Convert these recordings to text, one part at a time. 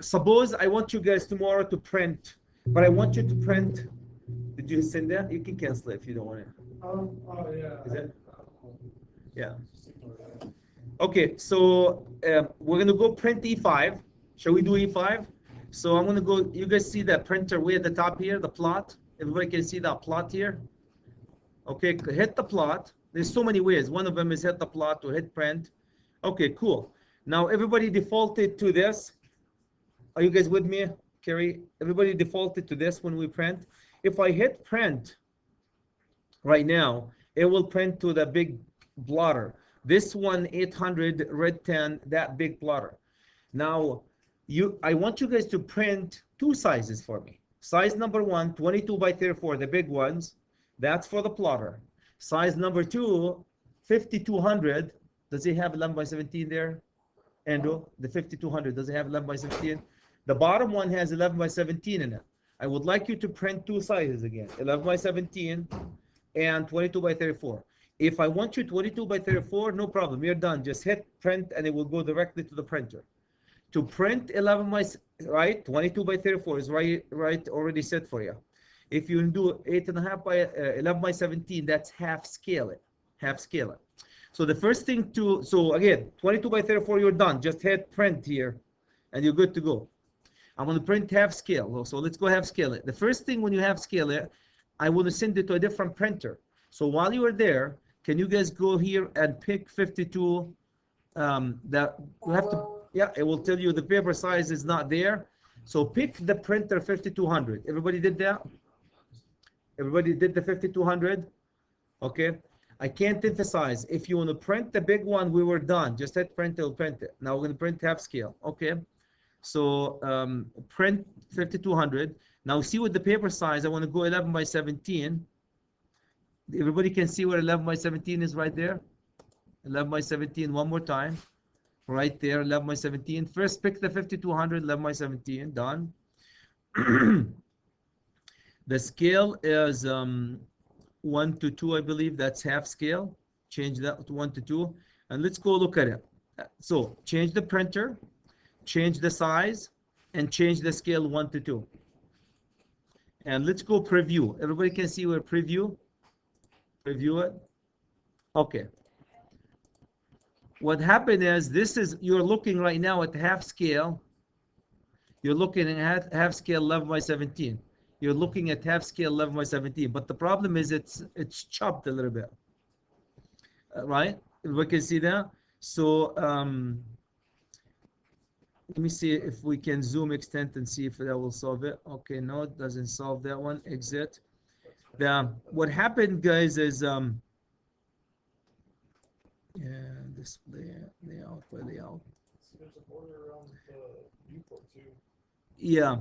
suppose I want you guys tomorrow to print, but I want you to print. Did you send that? You can cancel it if you don't want it. Oh, yeah. Is it? Yeah. Okay, so we're gonna go print E5. Shall we do E5? So I'm gonna go. You guys see that printer way at the top here, the plot. Everybody can see that plot here. Okay, hit the plot. There's so many ways. One of them is hit the plot or hit print. Okay, cool. Now everybody defaulted to this. Are you guys with me, Kerry? Everybody defaulted to this when we print. If I hit print right now, it will print to the big blotter. This one, 800 red 10, that big blotter. Now, I want you guys to print two sizes for me. Size number 1, 22 by 34, the big ones. That's for the plotter. Size number 2, 5200. Does it have 11 by 17 there? Endo, the 5200, does it have 11 by 17? The bottom one has 11 by 17 in it. I would like you to print two sizes again, 11 by 17 and 22 by 34. If I want you 22 by 34, no problem, you're done. Just hit print and it will go directly to the printer. To print 11 by, right, 22 by 34 is right already set for you. If you do 8.5 by 11 by 17, that's half scale it. So the first thing so again, 22 by 34, you're done. Just hit print here and you're good to go. I'm going to print half scale. So let's go half scale it. The first thing when you half scale it, I want to send it to a different printer. So while you are there, can you guys go here and pick 52? That you have to, yeah, it will tell you the paper size is not there. So pick the printer 5200. Everybody did that? Everybody did the 5200? Okay. I can't emphasize. If you want to print the big one, we were done. Just hit print, it'll print it. Now we're going to print half scale. Okay. So print 5200. Now see with the paper size, I want to go 11 by 17. Everybody can see where 11 by 17 is right there. 11 by 17 one more time. Right there, 11 by 17. First pick the 5200, 11 by 17, done. The scale is 1 to 2, I believe. That's half scale. Change that to 1 to 2. And let's go look at it. So change the printer, change the size, and change the scale 1 to 2. And let's go preview. Everybody can see where preview it. Okay. What happened is, this is, you're looking right now at half scale. You're looking at half scale 11 by 17. You're looking at half scale 11 by 17. But the problem is it's chopped a little bit. Right? Everybody can see that? So let me see if we can zoom extent and see if that will solve it. Okay, no, it doesn't solve that one. Exit. What happened, guys, is display layout by layout. There's a border around the viewport too. Yeah.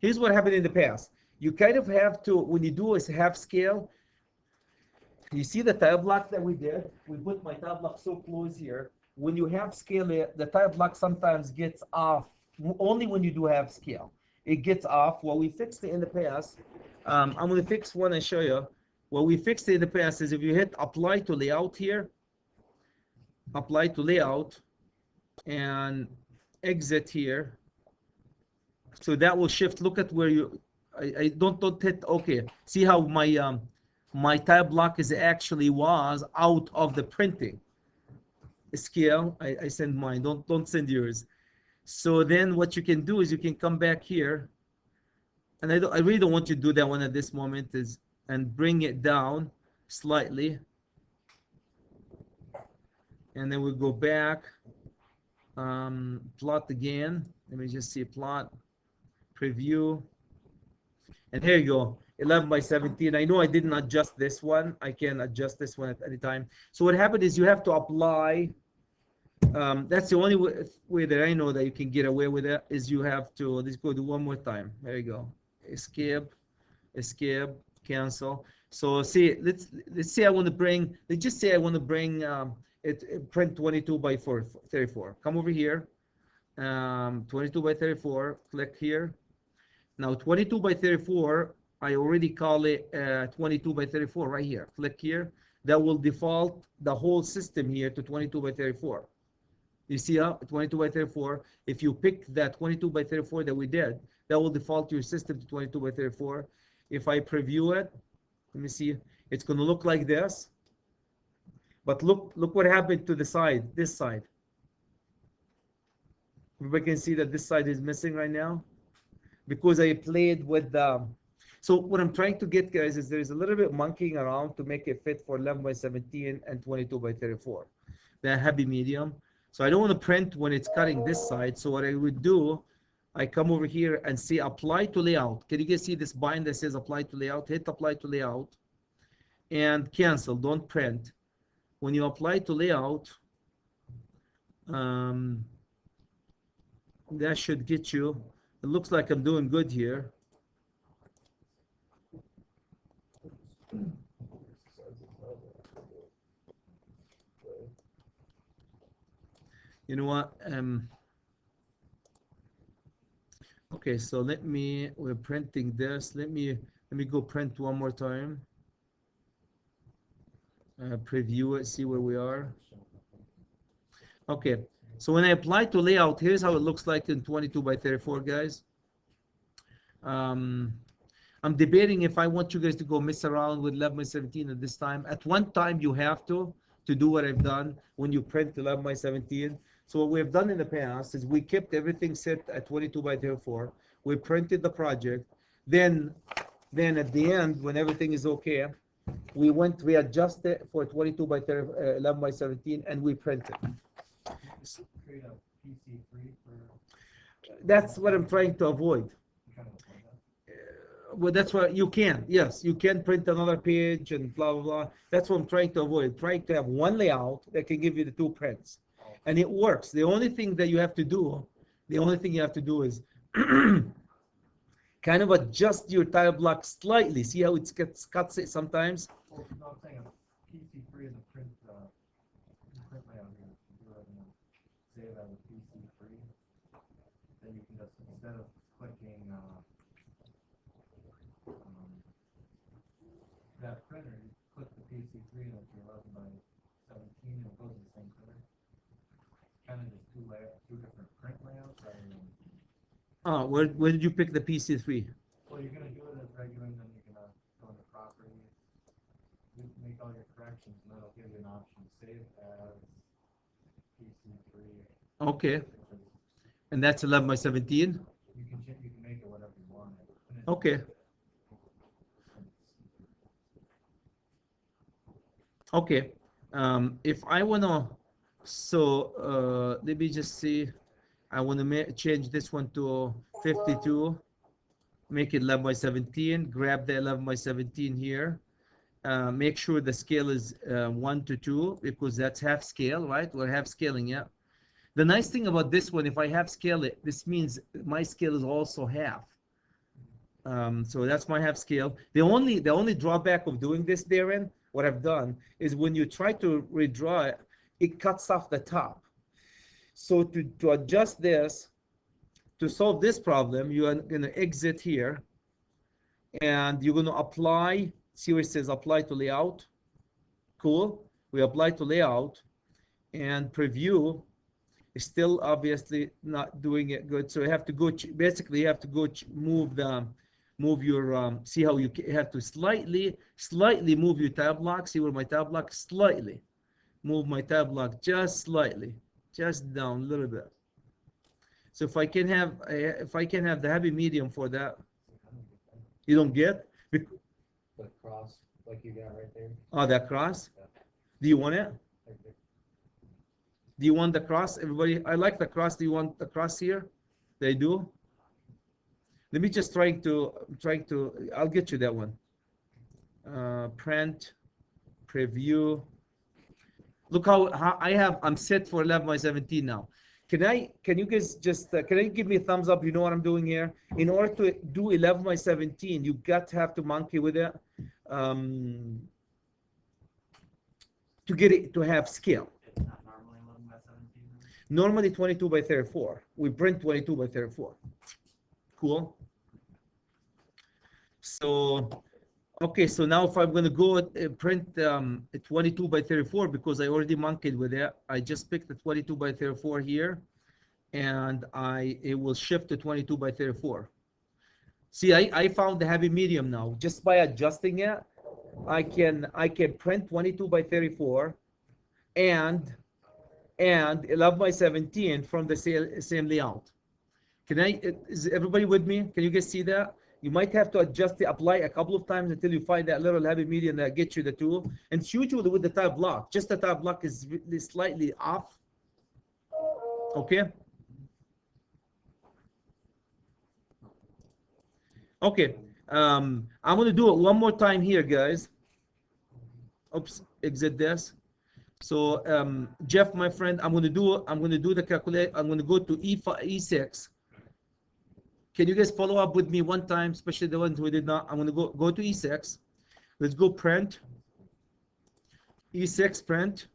Here's what happened in the past. You kind of have to, when you do a half scale, you see the tile block that we did? We put my tile block so close here. When you half scale it, the tile block sometimes gets off. Only when you do half scale, it gets off. What we fixed it in the past, I'm going to fix one and show you. What we fixed it in the past is if you hit apply to layout here, apply to layout, and exit here. So that will shift. Look at where you, I don't hit, okay. See how my my tile block is actually was out of the printing scale. I send mine, don't send yours. So then what you can do is you can come back here, and I really don't want you to do that one at this moment, is and bring it down slightly, and then we go back, plot again. Let me just see, plot, preview, and here you go, 11 by 17. I know I didn't adjust this one. I can adjust this one at any time. So what happened is you have to apply, that's the only way that I know that you can get away with it, is you have to, let's go do one more time. There you go, escape, cancel. So see, let's say I want to bring, let's just say I want to bring it print 22 by 34. Come over here, 22 by 34, click here. Now 22 by 34, I already call it 22 by 34 right here. Click here. That will default the whole system here to 22 by 34. You see how 22 by 34, if you pick that 22 by 34 that we did, that will default your system to 22 by 34. If I preview it, let me see, it's going to look like this. But look what happened to the side, this side. Everybody can see that this side is missing right now because I played with the. So what I'm trying to get, guys, is there's a little bit monkeying around to make it fit for 11 by 17 and 22 by 34. The happy medium. So I don't want to print when it's cutting this side. So what I would do, I come over here and say apply to layout. Can you guys see this bind that says apply to layout? Hit apply to layout and cancel. Don't print. When you apply to layout, that should get you. It looks like I'm doing good here. You know what? Okay, so we're printing this. Let me go print one more time. Preview it, see where we are. Okay, so when I apply to layout, here's how it looks like in 22 by 34, guys. I'm debating if I want you guys to go mess around with 11 by 17 at this time. At one time, you have to do what I've done when you print 11 by 17. So what we've done in the past is we kept everything set at 22 by 34. We printed the project. Then at the end, when everything is okay, we adjust it for 22 by 30, 11 by 17, and we print it. Create a PC3 for. That's what I'm trying to avoid. Well, that's what you can. Yes, you can print another page and blah, blah, blah. That's what I'm trying to avoid. Trying to have one layout that can give you the two prints. And it works. The only thing you have to do is kind of adjust your tile block slightly. See how it cuts it sometimes? Well, no, I'm saying a PC3 is a print layout here. If you save as a PC3, then you can just, instead of clicking that printer, you click the PC3 and it's 11 by 17 and it goes to the same printer. Kind of just two different print layouts rather than. Where did you pick the PC3? Well, you're going to do it as regular, and then you're going to go into properties, you make all your corrections, and then it'll give you an option, save as PC3. Okay. And that's 11 by 17? You can make it whatever you want. Okay. Okay. If I want to, let me just see. I want to change this one to 52, make it 11 by 17, grab the 11 by 17 here. Make sure the scale is 1 to 2 because that's half scale, right? We're half scaling, yeah. The nice thing about this one, if I half scale it, this means my scale is also half. So that's my half scale. The only drawback of doing this, Darren, what I've done is when you try to redraw it, it cuts off the top. So to adjust this, to solve this problem, you are going to exit here and you're going to apply, see where it says apply to layout. Cool. We apply to layout and preview is still obviously not doing it good. So you have to go, basically you have to go move your, see how you have to slightly move your tab block. See where my tab block, slightly. Move my tab block just slightly. Just down a little bit. So if I can have the happy medium for that, you don't get the cross like you got right there. Oh, that cross. Yeah. Do you want it? Do you want the cross? Everybody, I like the cross. Do you want the cross here? They do. Let me just trying to. I'll get you that one. Print, preview. Look how I'm set for 11 by 17 now. Can you guys just, can you give me a thumbs up? You know what I'm doing here? In order to do 11 by 17, you got to have to monkey with it to get it to have scale. It's not normally 11 by 17? Normally 22 by 34. We print 22 by 34. Cool. So Okay, so now if I'm going to go print 22 by 34 because I already monkeyed with it, I just picked the 22 by 34 here, and it will shift to 22 by 34. See, I found the heavy medium now. Just by adjusting it, I can print 22 by 34 and 11 by 17 from the same layout. Is everybody with me? Can you guys see that? You might have to adjust the apply a couple of times until you find that little heavy medium that gets you the tool. And it's usually with the tab block. Just the tab block is really slightly off. Okay. Okay. I'm going to do it one more time here, guys. Oops, exit this. So Jeff, my friend, I'm going to do the calculate. I'm going to go to E6. Can you guys follow up with me one time, especially the ones who did not? I'm going to go to E6. Let's go print. E6 print.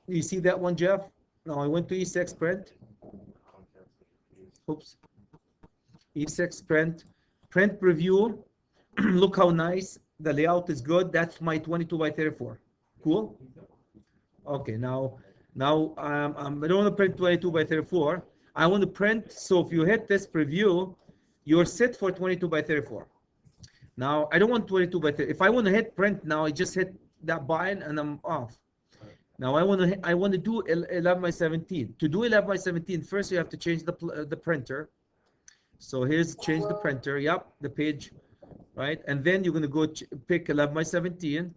You see that one, Jeff? No, I went to E6 print. Oops. E6 print. Print preview. Look how nice. The layout is good. That's my 22 by 34. Cool? Okay, now I don't want to print 22 by 34. I want to print, so if you hit this preview, you're set for 22 by 34. Now, I don't want 22 by 30. If I want to hit print now, I just hit that button and I'm off. Now, I want to do 11 by 17. To do 11 by 17, first you have to change the printer. So here's change the printer. Yep, the page, right? And then you're going to go pick 11 by 17.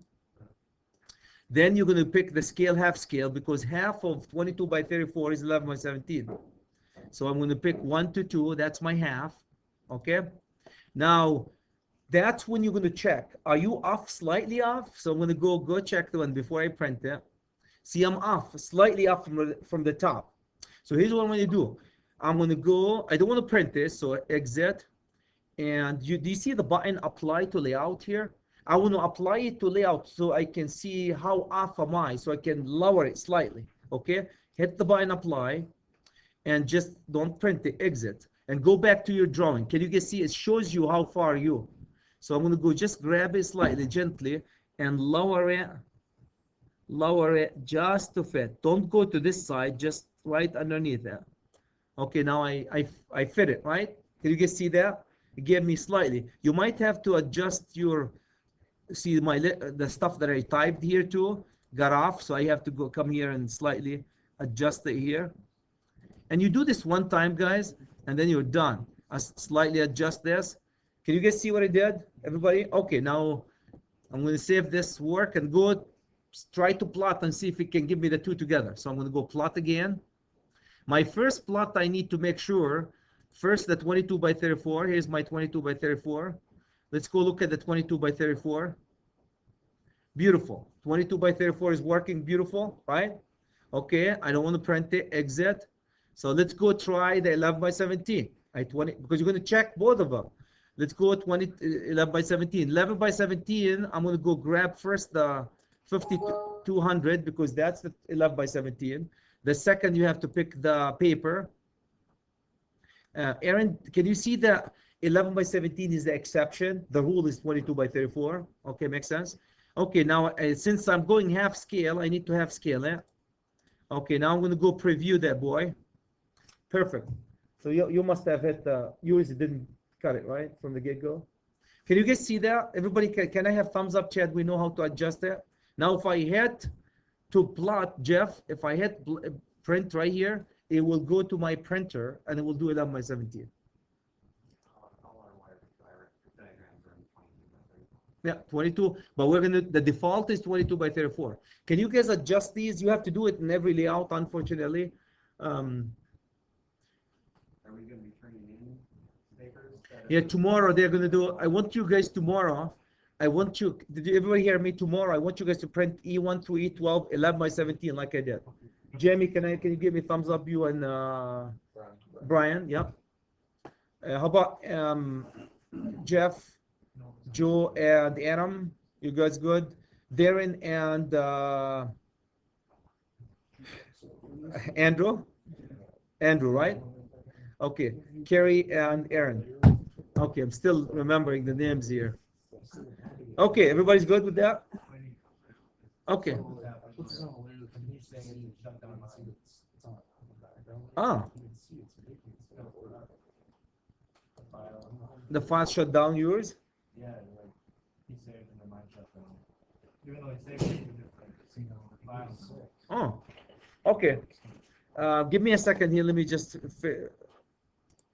Then you're going to pick the scale, half scale, because half of 22 by 34 is 11 by 17. So I'm going to pick 1 to 2. That's my half. Okay. Now, that's when you're going to check. Are you off, slightly off? So I'm going to go check the one before I print it. See, I'm off, slightly off from the top. So here's what I'm going to do. I'm going to go. I don't want to print this. So exit. And do you see the button apply to layout here? I want to apply it to layout so I can see how off am I. So I can lower it slightly. Okay. Hit the button apply. And just don't print the exit and go back to your drawing. Can you guys see it shows you how far you? So I'm going to go just grab it slightly gently and lower it just to fit. Don't go to this side, just right underneath it. Okay, now I fit it, right? Can you guys see that? It gave me slightly. You might have to adjust your, see the stuff that I typed here too got off, so I have to come here and slightly adjust it here. And you do this one time, guys, and then you're done. I slightly adjust this. Can you guys see what I did, everybody? Okay, now I'm going to save this work and go try to plot and see if it can give me the two together. So I'm going to go plot again. My first plot, I need to make sure, first the 22 by 34. Here's my 22 by 34. Let's go look at the 22 by 34. Beautiful. 22 by 34 is working beautiful, right? Okay, I don't want to print it, exit. So let's go try the 11 by 17. Because you're going to check both of them. Let's go 11 by 17. 11 by 17, I'm going to go grab first the 5200 because that's the 11 by 17. The second, you have to pick the paper. Aaron, can you see that 11 by 17 is the exception? The rule is 22 by 34. Okay, makes sense? Okay, now since I'm going half scale, I need to half scale it. Okay, now I'm going to go preview that boy. Perfect. So you must have hit yours didn't cut it, right? From the get-go. Can you guys see that? Everybody, can I have thumbs up, Chad? We know how to adjust that. Now, if I hit to plot, Jeff, if I hit print right here, it will go to my printer and it will do it on my 17. Yeah, 22, but we're gonna, the default is 22 by 34. Can you guys adjust these? You have to do it in every layout, unfortunately. Are we going to be turning in papers? Yeah, tomorrow they're gonna do, I want you guys tomorrow, did you everybody hear me tomorrow? I want you guys to print E1 through E12, 11 by 17 like I did. Jamie, can you give me thumbs up, you and Brian? Yeah. How about Jeff, Joe, and Adam? You guys good? Darren and Andrew? Andrew, right? Okay. Kerry and Aaron. Okay, I'm still remembering the names here. Okay, everybody's good with that? Okay. Ah, the file shut down yours? Yeah, like he saved and then mine shut down. Even though he saved two different files. Oh, okay. Give me a second here. Let me just.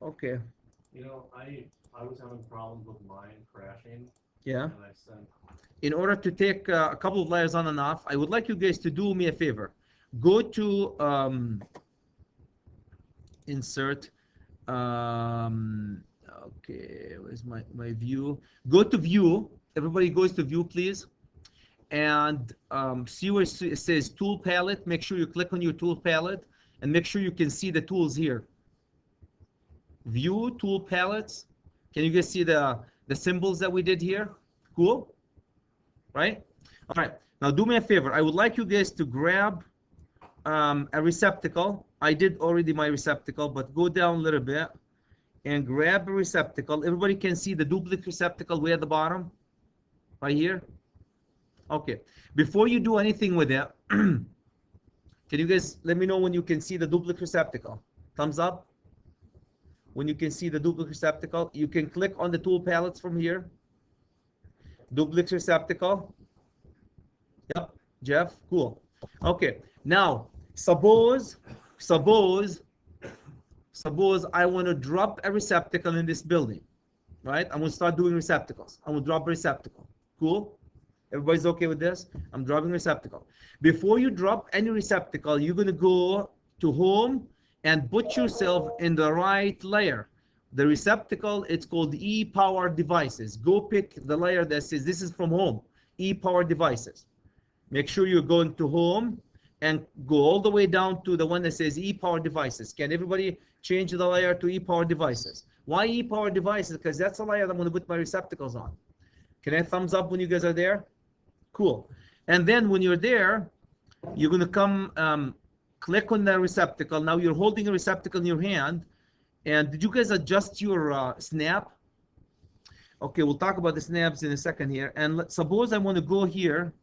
Okay. You know, I was having problems with mine crashing, Yeah. and I sent. In order to take a couple of layers on and off, I would like you guys to do me a favor. Go to insert. Okay, where's my view? Go to view. Everybody goes to view, please. And see where it says tool palette. Make sure you click on your tool palette and make sure you can see the tools here. View tool palettes. Can you guys see the symbols that we did here? Cool, right? All right. Now do me a favor. I would like you guys to grab a receptacle. I did already my receptacle, but go down a little bit and grab a receptacle. Everybody can see the duplicate receptacle way at the bottom, right here. Okay. Before you do anything with it, can you guys let me know when you can see the duplicate receptacle? Thumbs up. When you can see the duplicate receptacle, you can click on the tool palettes from here. Duplicate receptacle. Yep, Jeff, cool. Okay, now suppose I want to drop a receptacle in this building, right? I'm going to start doing receptacles. I'm going to drop a receptacle. Cool? Everybody's okay with this? I'm dropping a receptacle. Before you drop any receptacle, you're going to go to home and put yourself in the right layer. The receptacle, it's called e-power devices. Go pick the layer that says this is from home, e-power devices. Make sure you're going to home and go all the way down to the one that says e-power devices. Can everybody change the layer to e-power devices? Why e-power devices? Because that's the layer I'm going to put my receptacles on. Can I thumbs up when you guys are there? Cool. And then when you're there, you're going to come click on the receptacle. Now you're holding a receptacle in your hand. And did you guys adjust your snap? Okay, we'll talk about the snaps in a second here. And suppose I want to go here.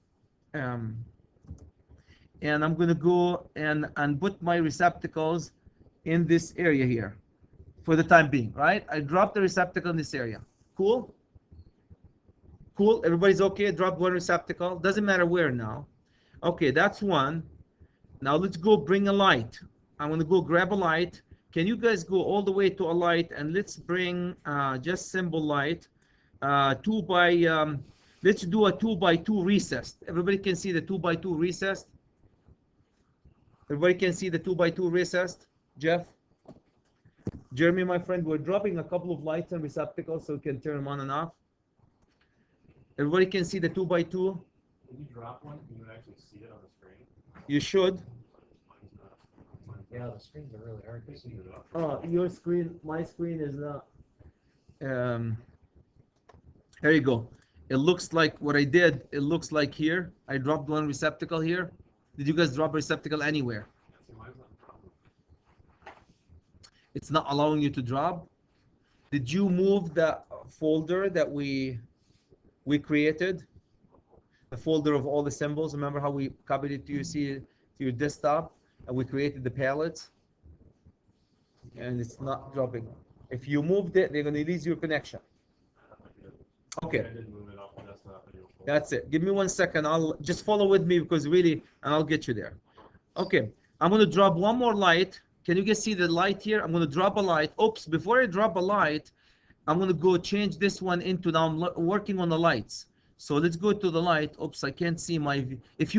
And I'm going to go and put my receptacles in this area here for the time being, right? I dropped the receptacle in this area. Cool? Cool. Everybody's okay? Drop one receptacle. Doesn't matter where now. Okay, that's one. Now let's go bring a light. I'm going to go grab a light. Can you guys go all the way to a light and let's bring just symbol light. Let's do a 2x2 recessed. Everybody can see the 2x2 recessed? Everybody can see the 2x2 recessed? Jeff? Jeremy, my friend, we're dropping a couple of lights and receptacles so we can turn them on and off. Everybody can see the 2x2? When you drop one, can you actually see it on the screen? You should. Yeah, the screens are really hard to see. Your screen, my screen is not. There you go. It looks like what I did. It looks like here. I dropped one receptacle here. Did you guys drop a receptacle anywhere? It's not allowing you to drop. Did you move the folder that we created? The folder of all the symbols. Remember how we copied it to your desktop and we created the palettes? And it's not dropping. If you moved it, they're going to lose your connection. Okay. That's it. Give me 1 second. I'll just follow with me because really, and I'll get you there. Okay. I'm going to drop one more light. Can you guys see the light here? I'm going to drop a light. Oops. Before I drop a light, I'm going to go change this one into, now I'm working on the lights. So let's go to the light. Oops. I can't see my view. If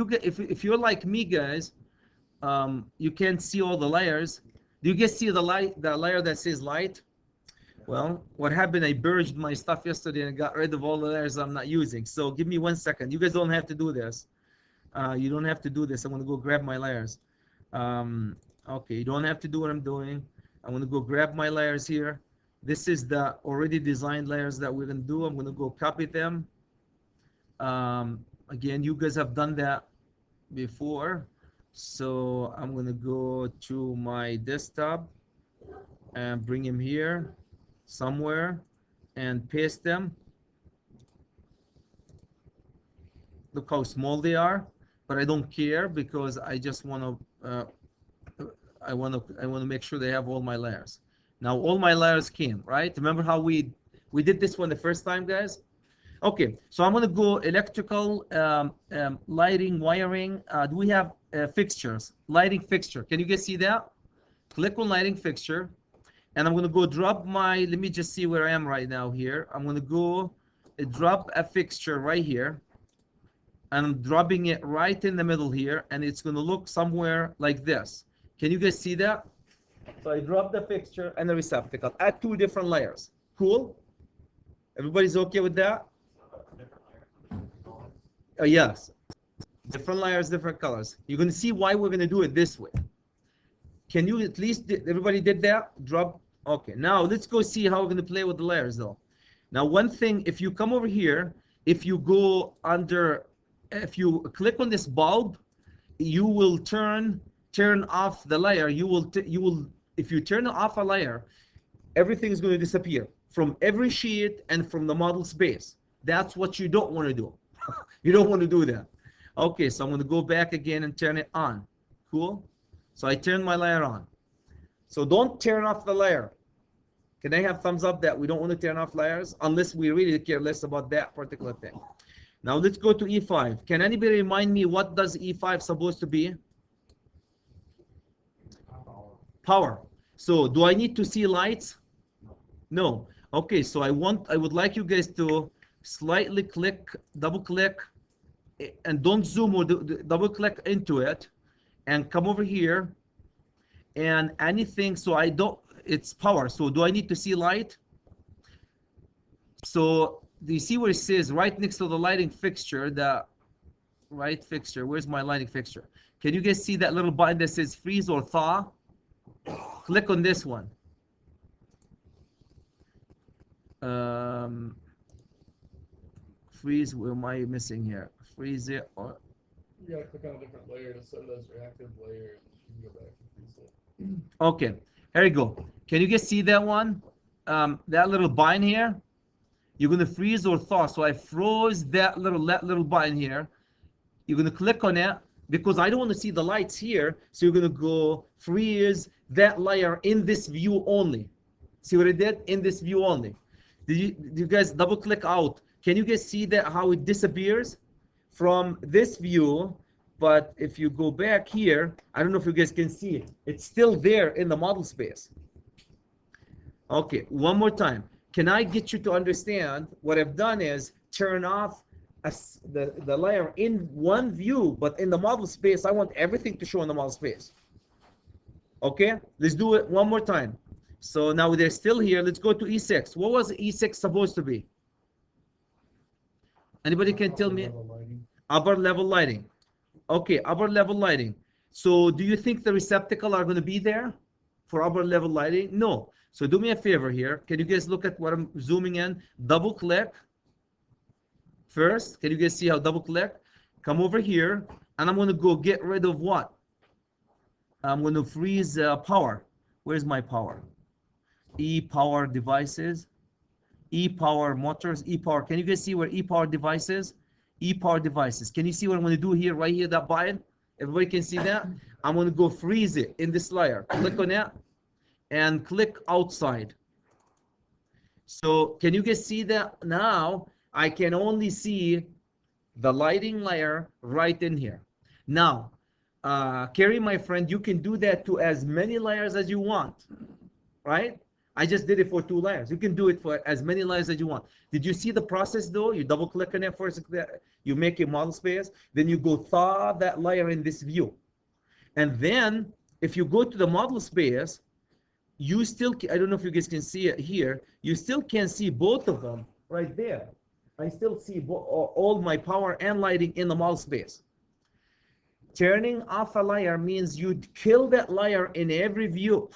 you're like me, guys, you can't see all the layers. Do you guys see the layer that says light? Well, what happened, I purged my stuff yesterday and got rid of all the layers I'm not using. So give me 1 second. You guys don't have to do this. You don't have to do this. I'm going to go grab my layers. Okay, you don't have to do what I'm doing. I'm going to go grab my layers here. This is the already designed layers that we're going to do. I'm going to go copy them. Again, you guys have done that before. So I'm going to go to my desktop and bring him here somewhere and paste them. Look how small they are, but I don't care because I just want to I want to make sure they have all my layers. Now all my layers came, right? Remember how we did this one the first time, guys? Okay, so I'm going to go electrical, lighting, wiring. Do we have fixtures? Lighting fixture. Can you guys see that? Click on lighting fixture. And I'm going to go drop my, let me just see where I am right now here. I'm going to go drop a fixture right here. And I'm dropping it right in the middle here. And it's going to look somewhere like this. Can you guys see that? So I drop the fixture and the receptacle at 2 different layers. Cool? Everybody's okay with that? Yes. Different layers, different colors. You're going to see why we're going to do it this way. Can you at least, everybody did that? Drop. Okay, now let's go see how we're going to play with the layers though. Now one thing, if you come over here, if you go under, if you click on this bulb, you will turn off the layer. You will, if you turn off a layer, everything is going to disappear from every sheet and from the model space. That's what you don't want to do. You don't want to do that. Okay, so I'm going to go back again and turn it on. Cool? So I turn my layer on. So don't turn off the layer. Can I have thumbs up that we don't want to turn off layers unless we really care less about that particular thing? Now let's go to E5. Can anybody remind me what does E5 supposed to be? Power. So do I need to see lights? No. Okay, so I would like you guys to slightly click, double click, and don't zoom or double click into it, and come over here, and anything, so I don't, it's power. So do I need to see light? So do you see where it says right next to the lighting fixture, the right fixture? Where's my lighting fixture? Can you guys see that little button that says freeze or thaw? Click on this one. Freeze, what am I missing here? Freeze it or You gotta click on a different layer to set it as your active layer, and you can go back and freeze it. okay, here you go. Can you guys see that one? That little button here? You're gonna freeze or thaw. So I froze that little button here. You're gonna click on it because I don't want to see the lights here. So you're gonna go freeze that layer in this view only. See what I did? In this view only. Did you guys double click out? Can you guys see that how it disappears from this view? But if you go back here, I don't know if you guys can see it. It's still there in the model space. Okay, one more time. Can I get you to understand what I've done is turn off the layer in one view, but in the model space, I want everything to show in the model space. Okay, let's do it one more time. So now they're still here. Let's go to E6. What was E6 supposed to be? Anybody can tell me? Upper level lighting. Okay, upper level lighting. So do you think the receptacle are going to be there for upper level lighting? No. So do me a favor here. Can you guys look at what I'm zooming in? Double click. First, can you guys see how double click? Come over here, and I'm going to go get rid of what? I'm going to freeze power. Where's my power? E-power devices. E-power motors. E-power. Can you guys see where E-power devices? E-power devices. Can you see what I'm going to do here, right here, that button? Everybody can see that? I'm going to go freeze it in this layer. Click on it and click outside. So can you guys see that now? I can only see the lighting layer right in here. Now, Carrie, my friend, you can do that to as many layers as you want, right? I just did it for 2 layers. You can do it for as many layers as you want. Did you see the process though? You double click on it first, you make a model space, then you go thaw that layer in this view. And then if you go to the model space, you still, I don't know if you guys can see it here, you still can see both of them right there. I still see all my power and lighting in the model space. Turning off a layer means you kill that layer in every view.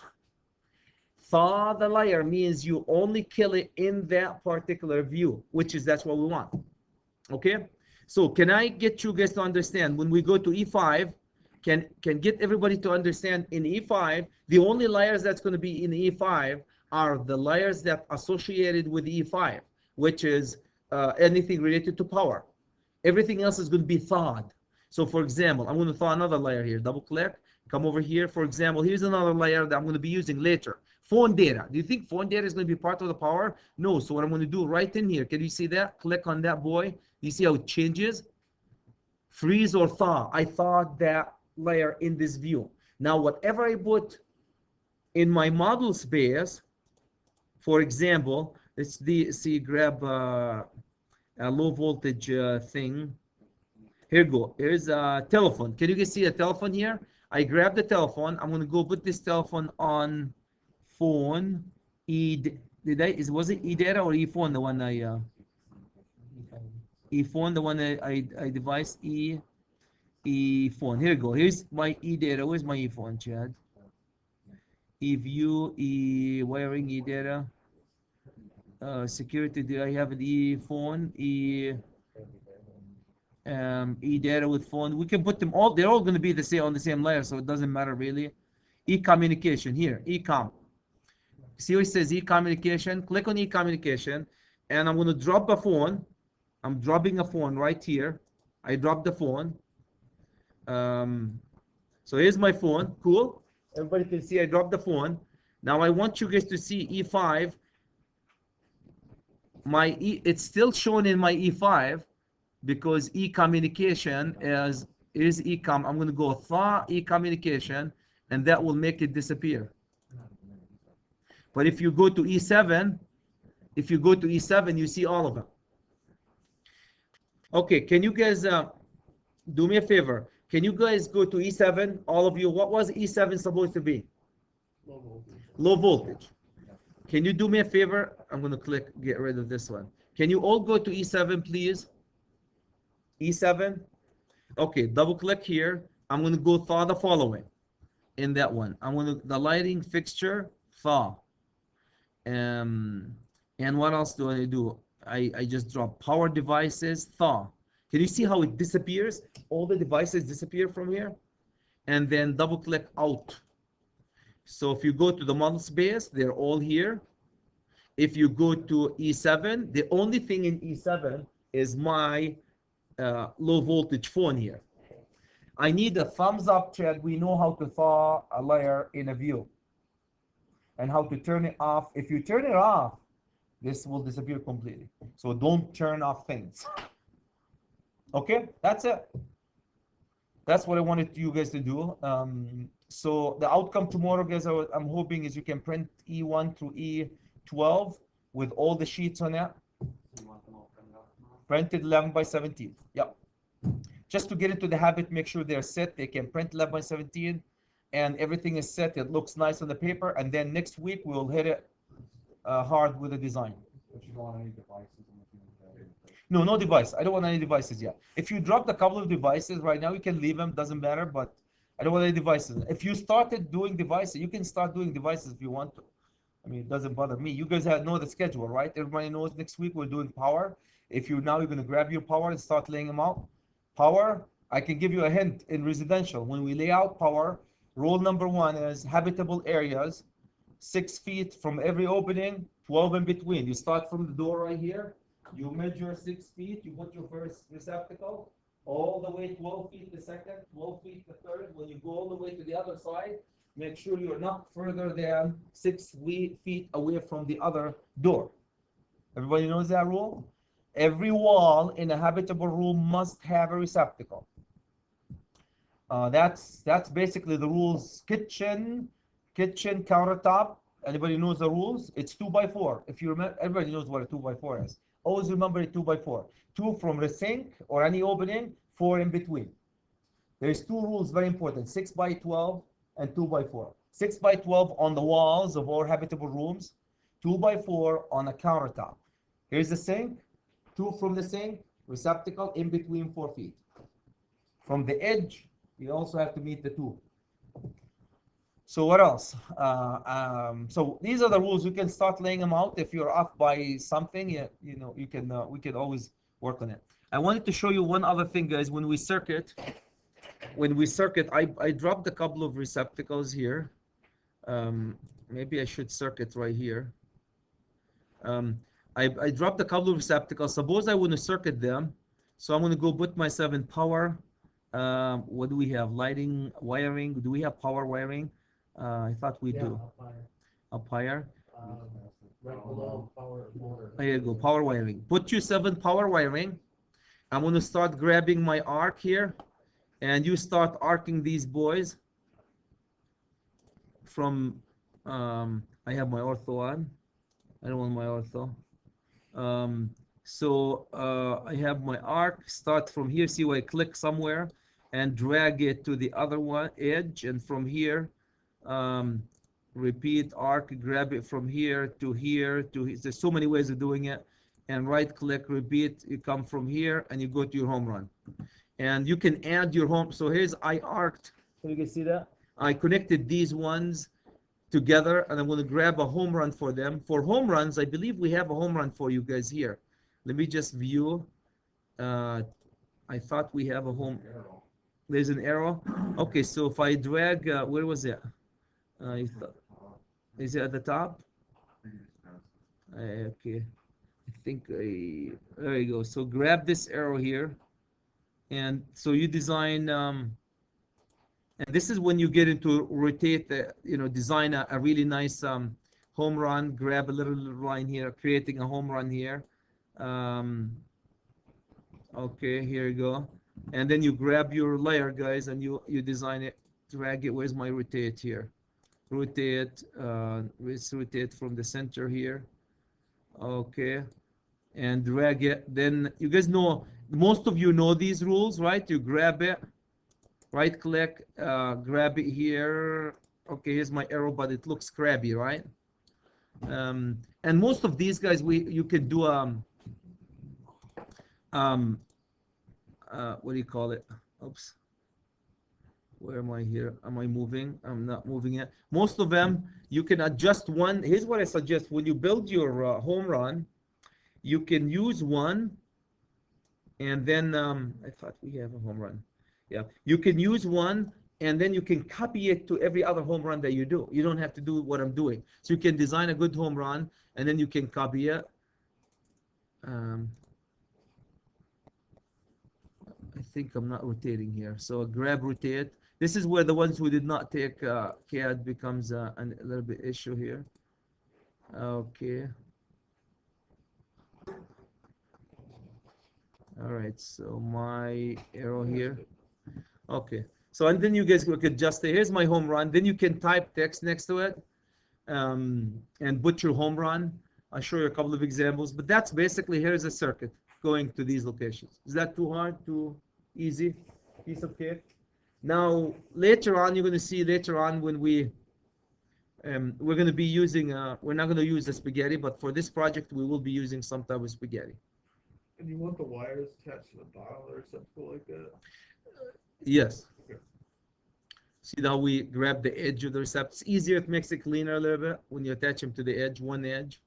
Thaw the layer means you only kill it in that particular view, which is that's what we want. Okay? So can I get you guys to understand when we go to E5, can get everybody to understand in E5, the only layers that's going to be in E5 are the layers that associated with E5, which is anything related to power. Everything else is going to be thawed. So for example, I'm going to thaw another layer here. Double click, come over here. For example, here's another layer that I'm going to be using later. Phone data. Do you think phone data is going to be part of the power? No. So what I'm going to do right in here, can you see that? Click on that boy. You see how it changes? Freeze or thaw. I thawed that layer in this view. Now, whatever I put in my model space, for example, let's see, grab a low voltage thing. Here you go. Here's a telephone. Can you guys see a telephone here? I grab the telephone. I'm going to go put this telephone on phone. Was it E data or E phone? The one E phone, the one I devised E phone. Here you go. Here's my E data. Where's my E phone, Chad? E view, E wiring, E data. Security. Do I have an E phone? E data with phone. We can put them all. They're all going to be the same on the same layer, so it doesn't matter really. E communication here. E-com. See what it says? E communication. Click on E communication, and I'm going to drop a phone. I'm dropping a phone right here. I dropped the phone. So here's my phone. Cool. Everybody can see I dropped the phone. Now I want you guys to see E5. It's still shown in my E5 because e-communication is e-com. I'm going to go thaw e-communication, and that will make it disappear. But if you go to E7, you see all of them. Okay, can you guys do me a favor? Can you guys go to E7, all of you? What was E7 supposed to be? Low voltage. Low voltage. Can you do me a favor? I'm going to get rid of this one. Can you all go to E7, please? E7. Okay, double click here. I'm going to go thaw the following in that one. The lighting fixture, thaw. And what else do I do? I just drop power devices, thaw. Can you see how it disappears? All the devices disappear from here. And then double click out. So if you go to the model space, they're all here. If you go to E7, the only thing in E7 is my low voltage phone here. I need a thumbs up, Chad. We know how to thaw a layer in a view and how to turn it off. If you turn it off, this will disappear completely. So don't turn off things. Okay, that's it. That's what I wanted you guys to do. So the outcome tomorrow, guys, I'm hoping is you can print E1 through E12 with all the sheets on it. Printed 11 by 17. Yep. Just to get into the habit, make sure they're set. They can print 11 by 17 and everything is set. It looks nice on the paper. And then next week, we'll hit it hard with the design. But you don't want any devices. No, no device. I don't want any devices yet. If you dropped a couple of devices right now, you can leave them. Doesn't matter, but I don't want any devices. If you started doing devices, you can start doing devices if you want to. I mean, it doesn't bother me. You guys know the schedule, right? Everybody knows next week we're doing power. If you're going to grab your power and start laying them out. Power, I can give you a hint in residential. When we lay out power, rule number 1 is habitable areas, 6 feet from every opening, 12 in between. You start from the door right here. You measure 6 feet. You put your first receptacle all the way 12 feet the second, 12 feet the third. When you go all the way to the other side, make sure you're not further than 6 feet away from the other door. Everybody knows that rule? Every wall in a habitable room must have a receptacle. That's basically the rules. Kitchen countertop. Anybody knows the rules? It's 2 by 4. If you remember, everybody knows what a 2 by 4 is. Always remember a 2 by 4. 2 from the sink or any opening, 4 in between. There's 2 rules very important: 6 by 12 and 2 by 4. 6 by 12 on the walls of all habitable rooms. 2 by 4 on a countertop. Here's the sink. 2 from the sink, receptacle in between 4 feet. From the edge, you also have to meet the 2. So what else? So these are the rules. You can start laying them out. If you're off by something, we can always work on it. I wanted to show you one other thing, guys. When we circuit, I dropped a couple of receptacles here. Maybe I should circuit right here. I dropped a couple of receptacles. Suppose I want to circuit them So I'm going to go put myself in power. What do we have? Lighting, wiring. Do we have power wiring? I thought we do. Up higher. Up higher. Right below power motor. There you go. Power wiring. Put yourself in power wiring. I'm going to start grabbing my arc here. And you start arcing these boys from, I have my ortho on. I don't want my ortho. I have my arc, start from here, see where I click somewhere and drag it to the other one edge, and from here, repeat arc, grab it from here to here to here. There's so many ways of doing it. And right click, repeat, you come from here and you go to your home run. And you can add your home. So here's, I arced, can you guys see that? I connected these ones together, and I'm going to grab a home run for them. For home runs, I believe we have a home run for you guys here. Let me just view. I thought we have a home. There's an arrow. Okay, so if I drag, where was it? Is it at the top? Okay, I think there you go. So grab this arrow here, and so you design. And this is when you get into rotate, design a really nice home run, grab a little line here, creating a home run here. Okay, here you go. And then you grab your layer, guys, and you design it, drag it. Where's my rotate here? Rotate, let's rotate from the center here. Okay, and drag it. Then you guys know, most of you know these rules, right? You grab it. Right click, grab it here. Okay, here's my arrow, but it looks crabby, right? And most of these guys, you can do what do you call it? Oops. Where am I here? Am I moving? I'm not moving yet. Most of them, you can adjust one. Here's what I suggest. When you build your home run, you can use one, and then I thought we have a home run. Yeah, you can use one, and then you can copy it to every other home run that you do. You don't have to do what I'm doing. So you can design a good home run, and then you can copy it. I think I'm not rotating here. So grab, rotate. This is where the ones who did not take CAD becomes a little bit issue here. Okay. All right, so my arrow here. Okay, so and then you guys could adjust it. Here's my home run. Then you can type text next to it and put your home run. I'll show you a couple of examples, but that's basically, here's a circuit going to these locations. Is that too hard, too easy? Piece of cake? Now, later on, you're going to see later on when we're going to be using, we're not going to use the spaghetti, but for this project, we will be using some type of spaghetti. And you want the wires attached to the bottom of the receptacle like that? Yes. Okay. See how we grab the edge of the receptacle? It's easier, it makes it cleaner a little bit when you attach them to the edge, one edge.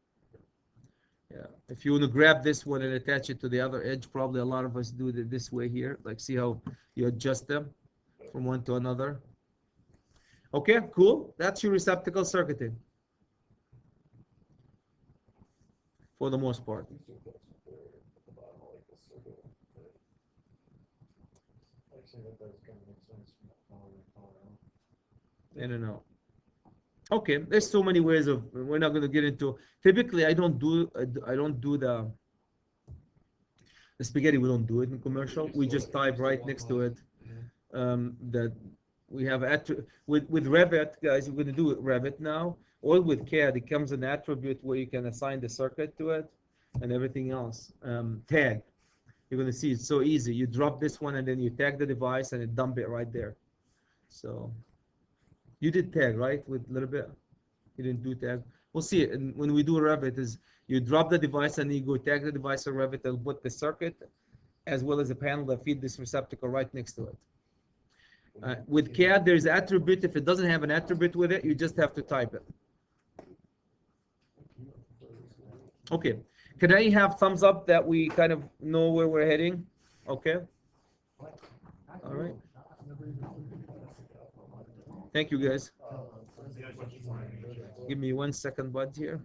Yeah. If you want to grab this one and attach it to the other edge, probably a lot of us do it this way here. Like, see how you adjust them from one to another. Okay, cool. That's your receptacle circuiting for the most part. I don't know. Okay, there's so many ways of. We're not going to get into. Typically, I don't do the spaghetti. We don't do it in commercial. We just type right next to it. That we have with Revit, guys. We're going to do it Revit now. Or with CAD, it comes an attribute where you can assign the circuit to it and everything else. Tag. You're going to see it's so easy. You drop this one and then you tag the device and it dump it right there. So you did tag, right? With a little bit. You didn't do tag. We'll see it. And when we do Revit, is you drop the device and you go tag the device in Revit. It'll put the circuit as well as a panel that feed this receptacle right next to it. With CAD, there's attribute. If it doesn't have an attribute with it, you just have to type it. Okay. Can I have thumbs up that we kind of know where we're heading? Okay. All right. Thank you, guys. Give me 1 second, bud, here.